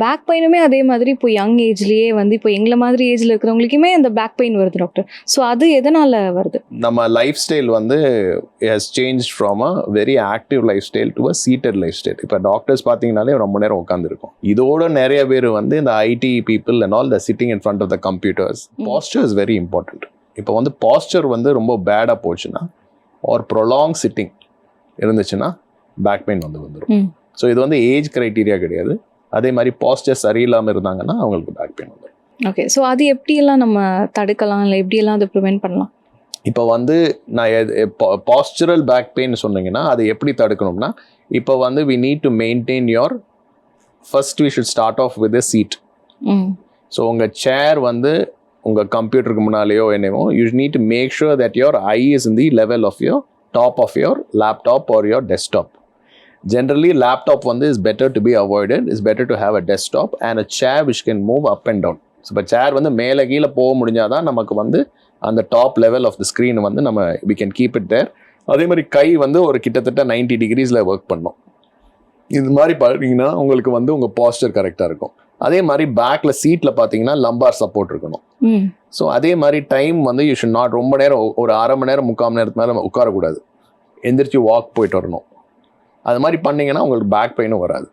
Back பெயினுமே அதே மாதிரி இப்போ யங் ஏஜ்லேயே வந்து இப்போ எங்களை மாதிரி ஏஜில் இருக்கிறவங்களுக்குமே அந்த பேக் பெயின் வருது டாக்டர். ஸோ அது எதனால் வருது? நம்ம லைஃப் ஸ்டைல் வந்து has change from a very active lifestyle to a seated lifestyle. இப்போ டாக்டர்ஸ் பார்த்தீங்கனாலே ரொம்ப நேரம் உட்காந்துருக்கும். இதோட நிறைய பேர் வந்து இந்த IT people and all the sitting in front of the computers. Posture is very important. இப்போ வந்து பாஸ்டர் வந்து ரொம்ப பேடாக போச்சுன்னா ஆர் ப்ரொலாங் சிட்டிங் இருந்துச்சுன்னா பேக் பெயின் வந்துடும். ஸோ இது வந்து ஏஜ் கிரைட்டீரியா கிடையாது. அதே மாதிரி பாஸ்டர் சரியில்லாமல் இருந்தாங்கன்னா அவங்களுக்கு பேக் பெயின் வந்துடும். ஓகே, ஸோ அது எப்படியெல்லாம் நம்ம தடுக்கலாம், இல்லை எப்படியெல்லாம் அதை ப்ரிவென்ட் பண்ணலாம்? இப்போ வந்து நான் பாஸ்டரல் பேக் பெயின் சொன்னீங்கன்னா அது எப்படி தடுக்கணும்னா, இப்போ வந்து we need to maintain your first we should start off with a seat. So உங்கள் சேர் வந்து உங்கள் கம்ப்யூட்டருக்கு முன்னாலேயோ என்னவோ you need to make sure that your eye is in the level of your top of your laptop or your desktop. Generally, laptop வந்து is better to be avoided. It's better to have a desktop and a chair which can move up and down. So இப்போ சேர் வந்து மேலே கீழே போக முடிஞ்சாதான் நமக்கு வந்து அந்த top level of the screen வந்து நம்ம we can keep it there. அதே மாதிரி கை வந்து ஒரு கிட்டத்தட்ட 90 டிகிரிஸில் ஒர்க் பண்ணோம். இது மாதிரி பார்த்தீங்கன்னா உங்களுக்கு வந்து உங்கள் பாஸ்டர் கரெக்டாக இருக்கும். அதே மாதிரி பேக்கில் சீட்டில் பார்த்தீங்கன்னா லம்பார் சப்போர்ட் இருக்கணும். ஸோ அதே மாதிரி டைம் வந்து யூ ஷுட் நாட் ரொம்ப நேரம் ஒரு அரை மணி நேரம் 3/4 மணி நேரத்துக்கு மேலே உட்காரக்கூடாது. எந்திரிச்சு வாக் போயிட்டு வரணும். அது மாதிரி பண்ணிங்கன்னா உங்களுக்கு பேக் பெயினும் வராது.